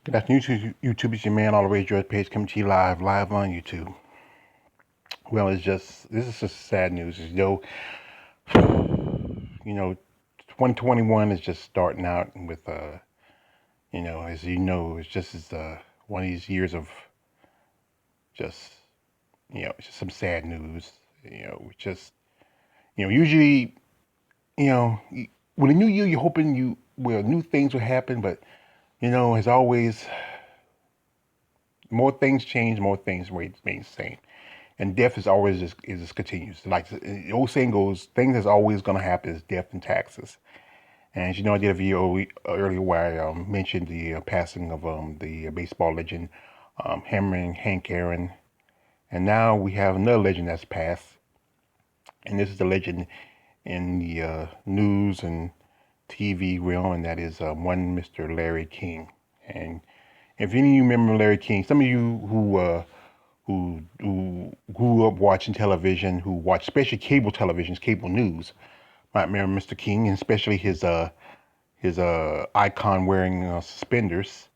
Good afternoon to YouTube. It's your man, All the Rage George Page, coming to you live on YouTube. Well, this is just sad news. You know, 2021 is just starting out with, as you know, it's just one of these years of just, it's just some sad news. Usually, you know, with a new year, you're hoping new things will happen, but, as always, more things change, more things remain the same. And death is continues. Like the old saying goes, things that's always going to happen is death and taxes. And as you know, I did a video earlier where I mentioned the passing of the baseball legend, Hammering Hank Aaron. And now we have another legend that's passed. And this is the legend in the news and TV realm, and that is one Mr. Larry King. And if any of you remember Larry King, some of you who grew up watching television, who watched especially cable televisions, cable news, might remember Mr. King, and especially his icon wearing suspenders.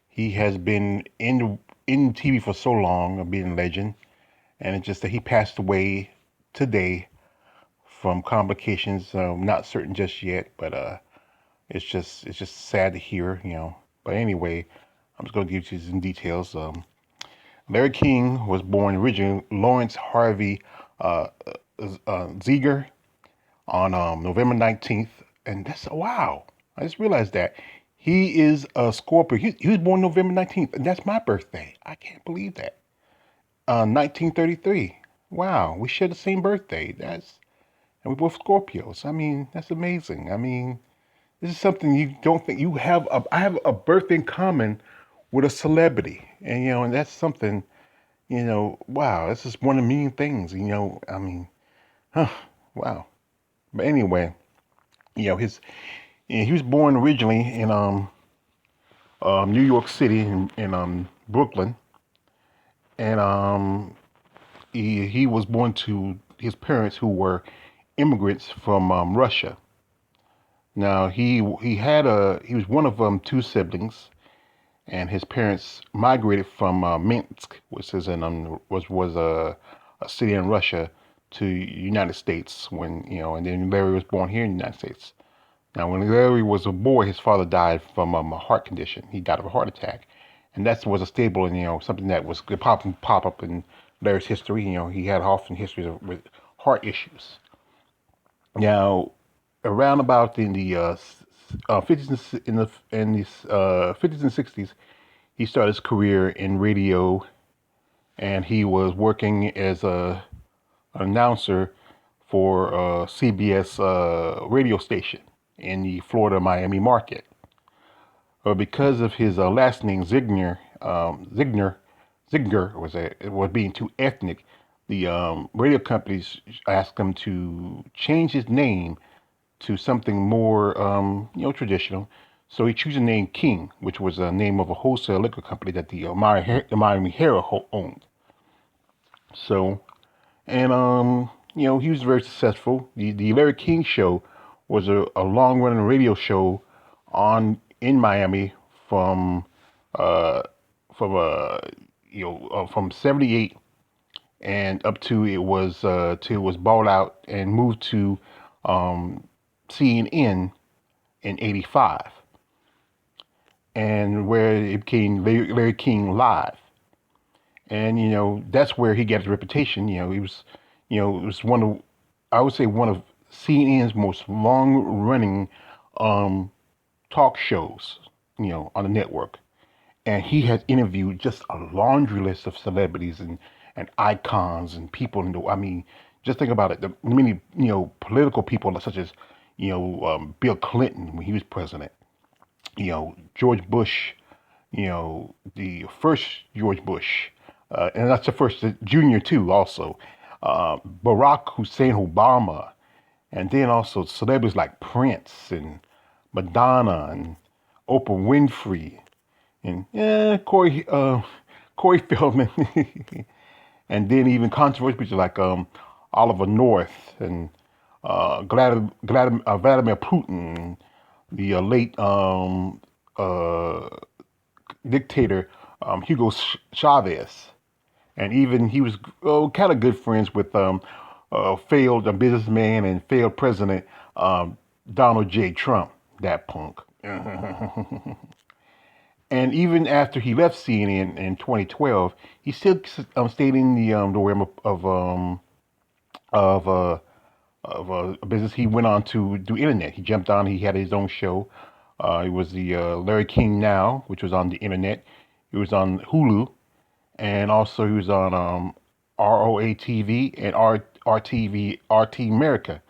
He has been in TV for so long, being a legend, and it's just that he passed away today from complications. Not certain just yet, but it's just sad to hear. But anyway, I'm just gonna give you some details. Larry King was born originally Lawrence Harvey uh, Ziegler on November 19th. And that's, wow, I just realized that. He is a Scorpio. He was born November 19th, and that's my birthday. I can't believe that. 1933. Wow, we share the same birthday. And we're both Scorpios. I mean, that's amazing. I mean, this is something you don't think you have. I have a birthday in common with a celebrity, and that's something. Wow, this is one of the mean things. I mean, huh, wow. But anyway, his he was born originally in New York City in Brooklyn, and he was born to his parents who were immigrants from Russia. Now he was one of two siblings, and his parents migrated from Minsk, which is in was a city in Russia, to United States and then Larry was born here in the United States. Now, when Larry was a boy, his father died from a heart condition. He died of a heart attack, and that was a stable and something that was could pop up in Larry's history. He had often histories with heart issues. Now, around about in the 50s and 50s and 60s, he started his career in radio, and he was working as an announcer for a CBS radio station in the Florida Miami market. Because of his last name Ziegler was being too ethnic, the radio companies asked him to change his name to something more traditional. So he chose the name King, which was the name of a wholesale liquor company that the Miami Herald owned. So, and he was very successful. The Larry King Show was a long running radio show on in Miami from uh from from '78 and up to it was till it was bought out and moved to um CNN in '85, and where it became Larry King Live. And that's where he got his reputation. He was, it was one of, I would say, one of CNN's most long-running um, talk shows, on the network. And he has interviewed just a laundry list of celebrities and icons and people. I mean, just think about it. The many, political people such as, Bill Clinton when he was president. George Bush, the first George Bush, and that's the first junior too, also. Barack Hussein Obama, and then also celebrities like Prince and Madonna and Oprah Winfrey and Corey Feldman, and then even controversial people like Oliver North and Vladimir Putin, the late uh, dictator Hugo Chavez, and even he was kind of good friends with failed businessman and failed president Donald J. Trump, that punk. And even after he left CNN in 2012, he still stayed in the realm of a business. He went on to do internet. He jumped on. He had his own show. It was the Larry King Now, which was on the internet. He was on Hulu, and also he was on ROA TV and RTV RT America.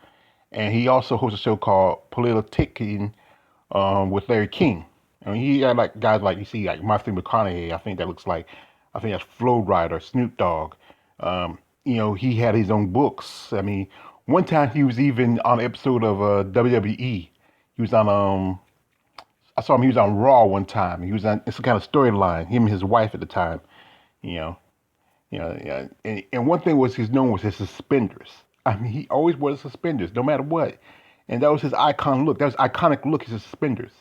And he also hosts a show called Politicking with Larry King. I mean, he had like guys like you see like Matthew McConaughey. I think that looks like I think that's Flo Rida, Snoop Dogg. He had his own books. I mean, one time he was even on an episode of WWE. He was on I saw him. He was on Raw one time. He was on it's a kind of storyline. Him and his wife at the time. You know, yeah. And one thing was his known was his suspenders. I mean, he always wore suspenders, no matter what. And that was his icon look. That was iconic look. His suspenders.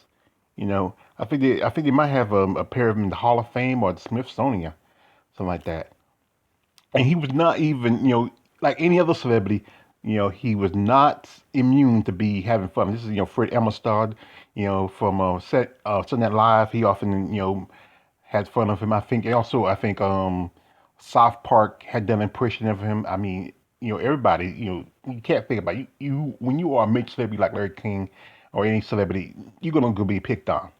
I think they might have a pair of them in the Hall of Fame or the Smithsonian, something like that. And he was not even, like any other celebrity, he was not immune to be having fun. This is, Fred Emerstad, from Saturday Night Live. He often, had fun of him. I think South Park had done an impression of him. I mean, everybody, you can't think about it. You when you are a major celebrity like Larry King or any celebrity, you're gonna go be picked on.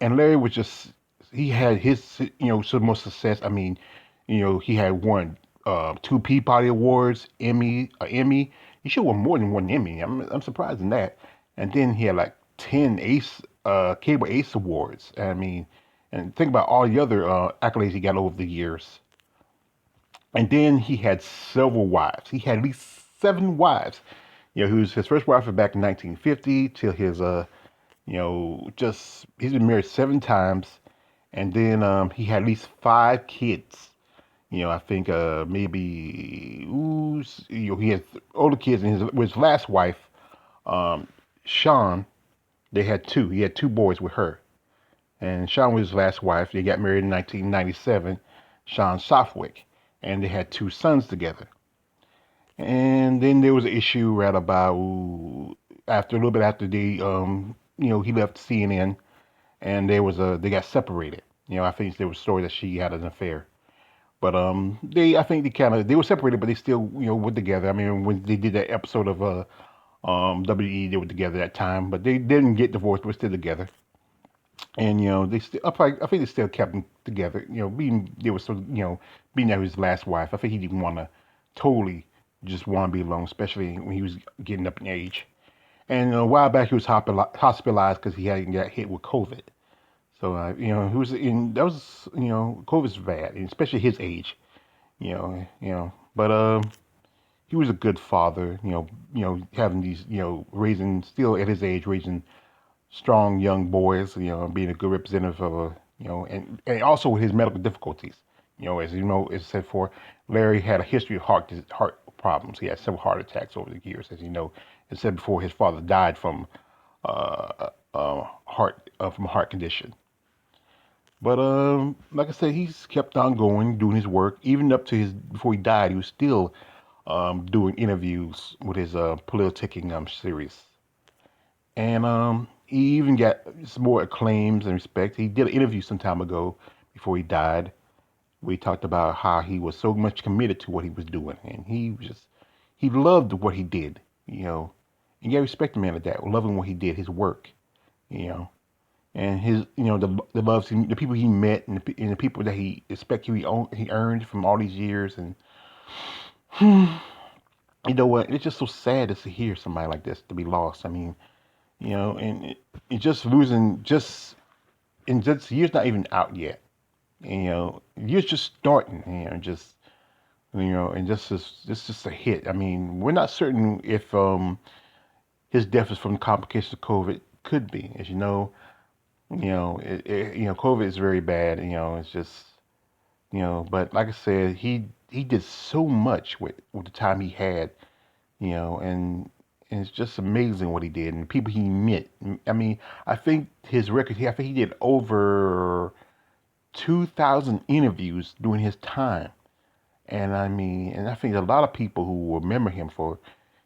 And Larry was just he had his some more success. I mean, he had won two Peabody Awards, Emmy. He should have won more than one Emmy. I'm surprised in that. And then he had like 10 Cable Ace Awards. I mean, and think about all the other accolades he got over the years. And then he had several wives. He had at least seven wives. He was his first wife was back in 1950 till his just he's been married seven times, and then he had at least five kids. I think maybe he had older kids, and his last wife, um, Sean, they had two. He had two boys with her, and Sean was his last wife. They got married in 1997, Sean Southwick, and they had two sons together. And then there was an issue right about after a little bit after he left CNN, and they got separated. I think there was a story that she had an affair. But I think they were separated, but they still were together. I mean, when they did that episode of WE, they were together that time, but they didn't get divorced. We're still together, and they still. I think they still kept them together. Being they were so being that his last wife. I think he didn't want to totally just want to be alone, especially when he was getting up in age. And a while back, he was hospitalized because he had got hit with COVID. So he was in that was COVID's bad, and especially his age. But he was a good father. Having these raising still at his age raising strong young boys. Being a good representative of a and also with his medical difficulties. As as said before, Larry had a history of heart problems. He had several heart attacks over the years, as you know. As said before, his father died from a heart condition. But like I said, he's kept on going, doing his work. Even up to his before he died, he was still doing interviews with his politicking series, and he even got some more acclaims and respect. He did an interview some time ago before he died. We talked about how he was so much committed to what he was doing, and he loved what he did. And you respect the man at that, loving what he did, his work. You know, and his the loves the people he met and the people that he expect he earned from all these years and you know what it's just so sad to hear somebody like this to be lost. I mean and it just losing just and just years not even out yet. And, years just starting. Just and this is just a hit. I mean, we're not certain if his death is from complications of COVID. Could be, as you know. COVID is very bad. It's just, but like I said, he did so much with the time he had, and and it's just amazing what he did and people he met. I mean, I think his record. I think he did over 2,000 interviews during his time, and I mean, and I think a lot of people who will remember him for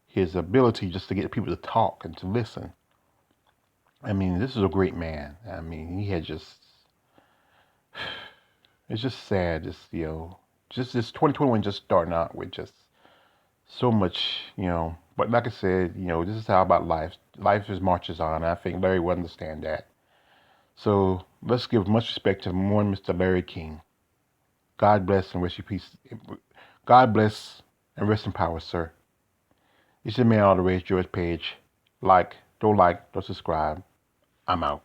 his ability just to get people to talk and to listen. I mean, this is a great man. I mean, he had just. It's just sad, just this 2021 just starting out with just so much. But like I said, this is how about life. Life is marches on. I think Larry will understand that. So let's give much respect to one Mr. Larry King. God bless and rest in peace. God bless and rest in power, sir. It's your man all the way, George Page. Don't subscribe. I'm out.